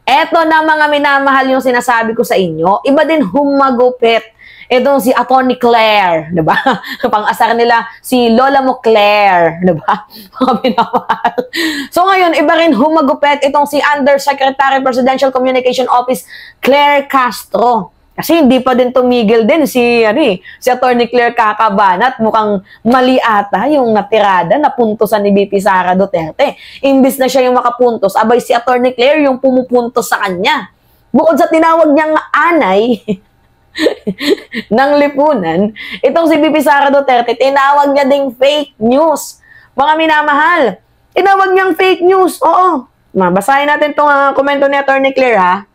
Eto na mga minamahal yung sinasabi ko sa inyo. Iba din humagupit. Itong si Atty. Claire, di ba? Pang-asar nila si Lola mo Claire, di ba? Mga minamahal. So ngayon, iba rin humagupit itong si Undersecretary Presidential Communication Office Claire Castro. Kasi hindi pa din tumigil din si Atty. Claire Cacabanat. Mukhang mali ata yung natirada na puntosan ni BP Sara Duterte. Imbis na siya yung makapuntos, abay si Atty. Claire yung pumupuntos sa kanya. Bukod sa tinawag niyang anay ng lipunan, itong si BP Sara Duterte, tinawag niya ding fake news. Mga minamahal, tinawag niyang fake news. Oo. Basahin natin itong komento ni Atty. Claire, ha?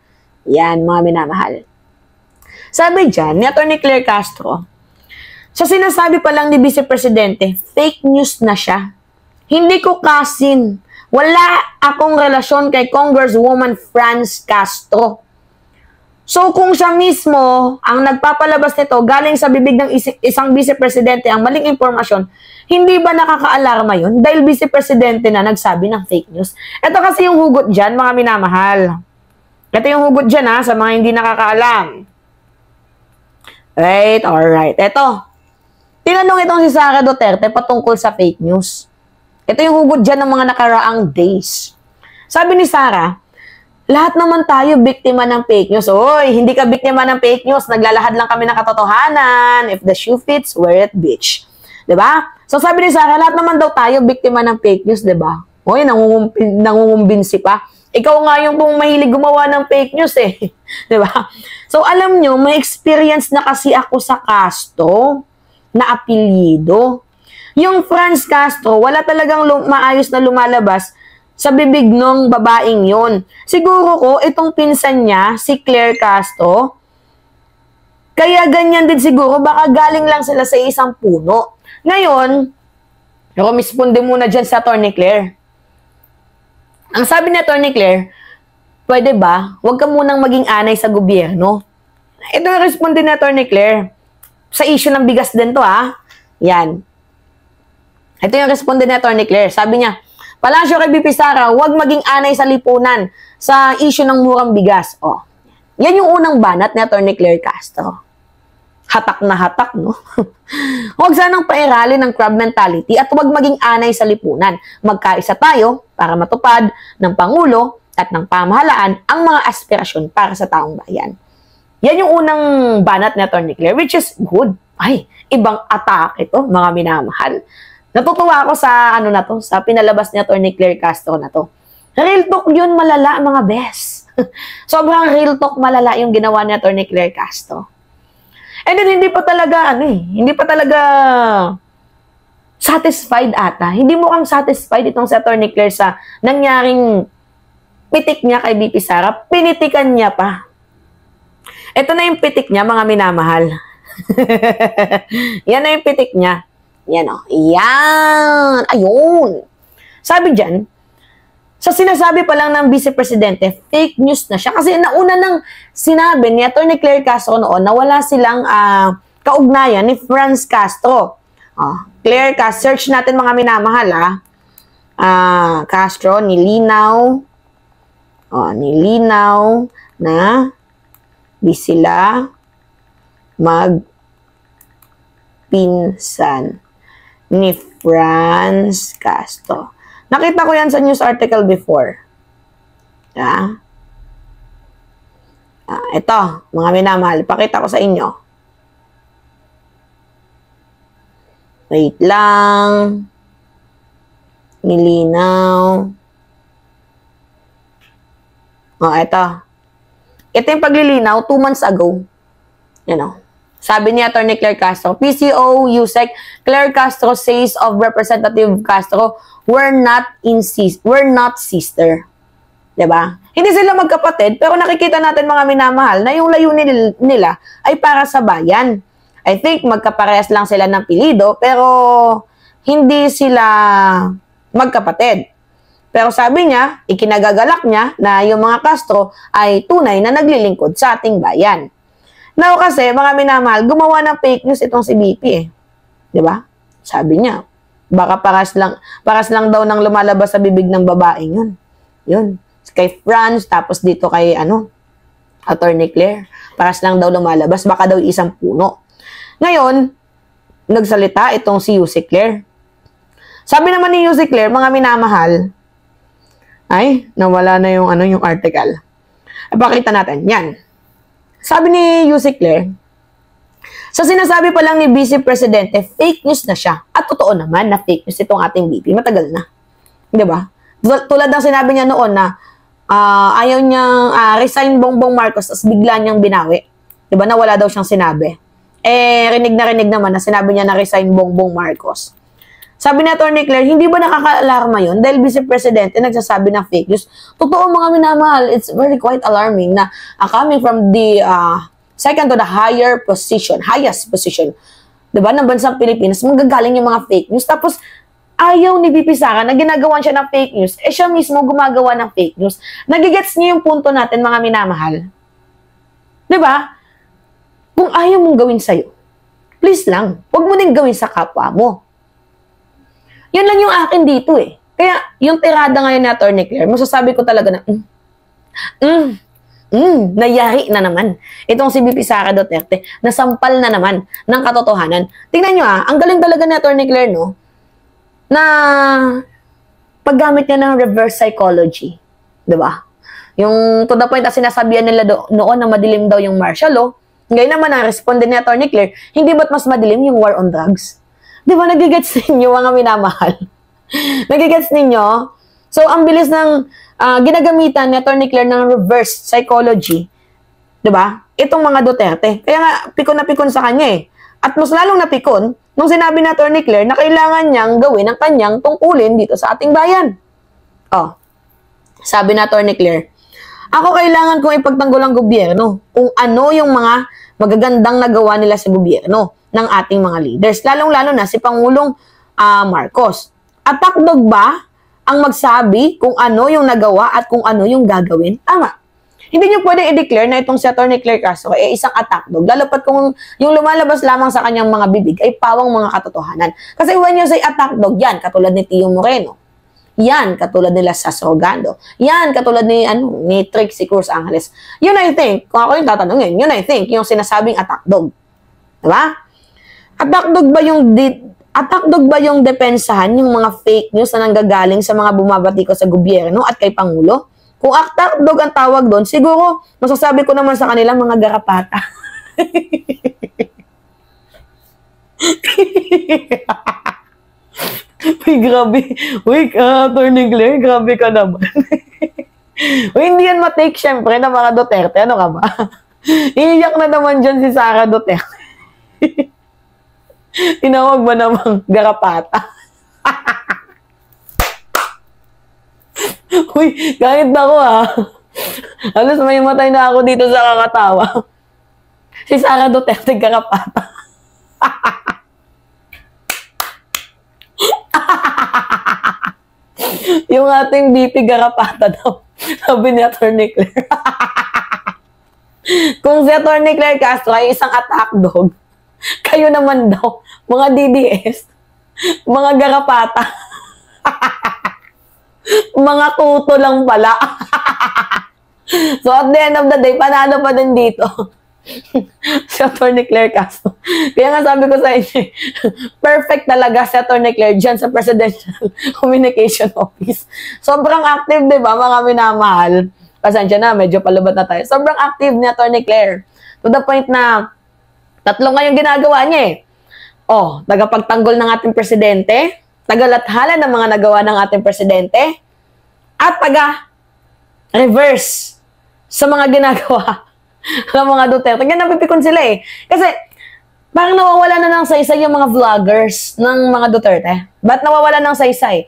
Yan, mga minamahal. Sabi dyan ni Atty. Claire Castro, sa sinasabi pa lang ni Vice Presidente, fake news na siya. Hindi ko kasin. Wala akong relasyon kay Congresswoman Franz Castro. So kung siya mismo ang nagpapalabas nito galing sa bibig ng isang Vice Presidente ang maling impormasyon, hindi ba nakaka-alarma yun? Dahil Vice Presidente na nagsabi ng fake news. Ito kasi yung hugot dyan, mga minamahal. Ito yung hugot dyan, ha, sa mga hindi nakakaalam. Right, alright. Ito, tinanong itong si Sara Duterte patungkol sa fake news. Ito yung hugot dyan ng mga nakaraang days. Sabi ni Sara, lahat naman tayo biktima ng fake news. Oy, hindi ka biktima ng fake news. Naglalahad lang kami ng katotohanan. If the shoe fits, wear it, bitch. Diba? So sabi ni Sara, lahat naman daw tayo biktima ng fake news, diba? Oy, nangungumbinsi pa. Ikaw nga yung pong mahilig gumawa ng fake news eh. Diba? So, alam nyo, may experience na kasi ako sa Castro na apelyido. Yung Franz Castro, wala talagang maayos na lumalabas sa bibig ng babaeng yon. Siguro ko, itong pinsan niya, si Claire Castro, kaya ganyan din siguro, baka galing lang sila sa isang puno. Ngayon, rumisponde muna dyan sa Atty. Claire. Ang sabi ni Atty. Claire, pwede ba, huwag ka munang maging anay sa gobyerno? Ito yung responde ni Atty. Claire. Sa issue ng bigas din to, ha? Yan. Ito yung responde ni Atty. Claire. Sabi niya, Palasyo kay BP Sara, huwag maging anay sa lipunan sa issue ng murang bigas. Oh, yan yung unang banat ni Atty. Claire Castro. Hatak na hatak, no? Huwag sanang pairali ng crab mentality at huwag maging anay sa lipunan. Magkaisa tayo para matupad ng Pangulo at ng pamahalaan ang mga aspirasyon para sa taong bayan. Yan yung unang banat ni Atty. Claire, which is good. Ay, ibang atake ito, mga minamahal. Natutuwa ako sa na to, sa pinalabas ni Atty. Claire Castro na to. Real talk yun, malala, mga bes. Sobrang real talk malala yung ginawa ni Atty. Claire Castro. And then, hindi pa talaga satisfied ata. Hindi mukhang satisfied itong si Atty. Claire sa nangyaring pitik niya kay BP Sara. Pinitikan niya pa. Ito na yung pitik niya, mga minamahal. Yan na yung pitik niya. Yan o. Yan. Ayun. Sabi dyan, sa sinasabi pa lang ng Vice Presidente, fake news na siya. Kasi nauna nang sinabi ni Atty. Claire Castro noon na wala silang kaugnayan ni Franz Castro. Claire Castro, search natin mga minamahal, Castro, nilinaw. Nilinaw na di sila magpinsan ni Franz Castro. Nakita ko yan sa news article before. Ito, mga minamahal, pakita ko sa inyo. Wait lang. Nilinaw. Ito. Ito yung paglilinaw 2 months ago. Yan o. Sabi ni Atty. Claire Castro, PCO, USEC, Claire Castro says of Representative Castro, we're not sister. Diba? Hindi sila magkapatid, pero nakikita natin mga minamahal na yung layunin nila ay para sa bayan. I think magkaparehas lang sila ng pilido, pero hindi sila magkapatid. Pero sabi niya, ikinagagalak niya na yung mga Castro ay tunay na naglilingkod sa ating bayan. Now kasi, mga minamahal, gumawa ng fake news itong si BP eh. Diba? Sabi niya, baka paras lang daw ng lumalabas sa bibig ng babaeng yun. Yun. kay Franz, tapos dito kay, Attorney Claire. Paras lang daw lumalabas, baka daw isang puno. Ngayon, nagsalita itong si Yusek Claire. Sabi naman ni Yusek Claire, mga minamahal, ay, nawala na yung, yung article. Ipakita natin. Yan. Sabi ni Yusek Claire, sa sinasabi pa lang ni Vice Presidente, fake news na siya. At totoo naman na fake news itong ating VP. Matagal na. Diba? Tulad ng sinabi niya noon na ayaw niyang resign Bongbong Marcos as bigla niyang binawi. Diba? Na wala daw siyang sinabi. Rinig na rinig naman na sinabi niya na resign Bongbong Marcos. Sabi ni Atty. Claire, hindi ba nakaka-alarma yun? Dahil Vice Presidente nagsasabi ng fake news. Totoo mga minamahal, it's very quite alarming na coming from the second to the highest position, diba, ng bansang Pilipinas, magagaling yung mga fake news. Tapos, ayaw ni VP Sara na ginagawan siya ng fake news, siya mismo gumagawa ng fake news. Nagigets niyo yung punto natin, mga minamahal. Diba? Kung ayaw mong gawin sa'yo, please lang, huwag mo din gawin sa kapwa mo. Yun lang yung akin dito eh. Kaya, yung tirada ngayon ni Atty. Claire, masasabi ko talaga na, nayari na naman. Itong si VP Sara Duterte, nasampal na naman ng katotohanan. Tingnan nyo ang galing talaga ni Atty. Claire, no? Na paggamit niya ng reverse psychology. Diba? Yung to the point na sinasabihan nila noon na madilim daw yung martial law, ngayon naman ang responde ni Atty. Claire, hindi ba't mas madilim yung war on drugs? Di ba, nagigets ninyo, mga minamahal? Nagigets ninyo? So, ang bilis ng ginagamitan ni Atty. Claire ng reverse psychology. Di ba? Itong mga Duterte. Kaya nga, pikon na pikon sa kanya eh. At mas lalong napikon nung sinabi ni Atty. Claire na kailangan niyang gawin ang kanyang tungkulin dito sa ating bayan. Sabi ni Atty. Claire, ako kailangan kong ipagtanggol ang gobyerno kung ano yung mga magagandang nagawa nila sa gobyerno ng ating mga leaders, lalong-lalo na si Pangulong Marcos. At takdog ba ang magsabi kung ano yung nagawa at kung ano yung gagawin? Tama. Hindi nyo pwede i-declare na itong si Atty. Claire Castro ay isang attack dog, lalo pat kung yung lumalabas lamang sa kanyang mga bibig ay pawang mga katotohanan. Kasi when you say attack dog, yan, katulad ni Tio Moreno. Yan, katulad nila sa Sogando. Yan, katulad ni Trixie Cruz Angeles. Yun I think, kung ako yung tatanungin, yun I think, yung sinasabing attack dog. Diba? Attack dog ba yung depensahan, yung mga fake news na nanggagaling sa mga bumabati ko sa gobyerno at kay Pangulo? Kung attack dog ang tawag doon, siguro masasabi ko naman sa kanila mga garapata. Uy, grabe. Uy, Atty. Claire, grabe ka naman. Uy, hindi yan matake syempre ng mga Duterte. Ano ka ba? Iiyak na naman dyan si Sara Duterte. Tinawag ba namang garapata? Uy, kahit ako Halos may matay na ako dito sa kakatawa. Si Sara Duterte, garapata. Yung ating VP garapata daw. Sabi ni Atty. Claire. Kung si Atty. Claire Castro ay isang attack dog, kayo naman daw, mga DDS, mga garapata, mga kuto lang pala. So at the end of the day, panalo pa din dito si Atty. Claire Castro. Kaya nga sabi ko sa inyo, perfect talaga si Atty. Claire dyan sa Presidential Communication Office. Sobrang active, di ba, mga minamahal? Pasensya na, medyo palubat na tayo. Sobrang active ni Atty. Claire. To the point na, tatlong ngayong ginagawa niya eh. Tagapagtanggol ng ating presidente, tagalathala ng mga nagawa ng ating presidente, at taga-reverse sa mga ginagawa ng mga Duterte. Kaya napipikon sila eh. Kasi, parang nawawala na ng saysay yung mga vloggers ng mga Duterte. Ba't nawawala ng saysay?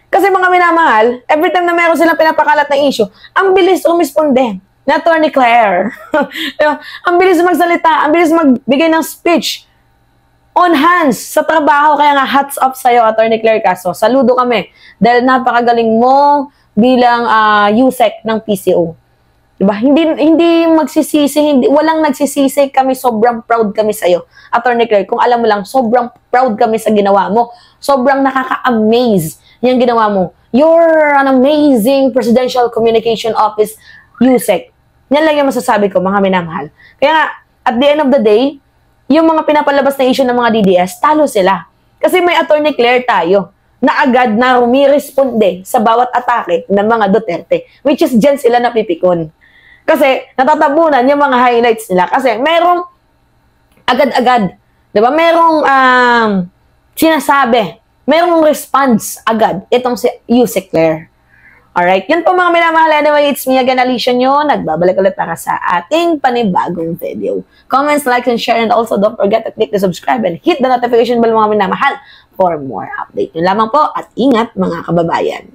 Kasi mga minamahal, every time na meron silang pinapakalat na issue, ang bilis rumisponde na Atty. Claire. Ang bilis magsalita, ang bilis magbigay ng speech on hands sa trabaho. Kaya nga, hats off sa'yo, Atty. Claire Castro. Saludo kami. Dahil napakagaling mo bilang USEC ng PCO. Diba? Hindi magsisisi, walang nagsisisi kami, sobrang proud kami sa'yo, Atty. Claire. Kung alam mo lang, sobrang proud kami sa ginawa mo. Sobrang nakaka-amaze Yung ginawa mo. You're an amazing Presidential Communication Office, USEC. Yan lang yung masasabi ko, mga minamahal. Kaya nga, at the end of the day, yung mga pinapalabas na issue ng mga DDS, talo sila. Kasi may Attorney Claire tayo na agad na rumiresponde sa bawat atake ng mga Duterte. Which is dyan sila napipikon. Kasi natatabunan yung mga highlights nila. Kasi merong agad-agad. Diba? Merong sinasabi. Merong response agad. Itong si Yusek Claire. Alright? Yun po mga minamahal. Anyway, it's me again, Alicia nyo. Nagbabalik ulit para sa ating panibagong video. Comments, like, and share. And also, don't forget to click the subscribe and hit the notification bell mga minamahal for more update. Yun lamang po at ingat mga kababayan.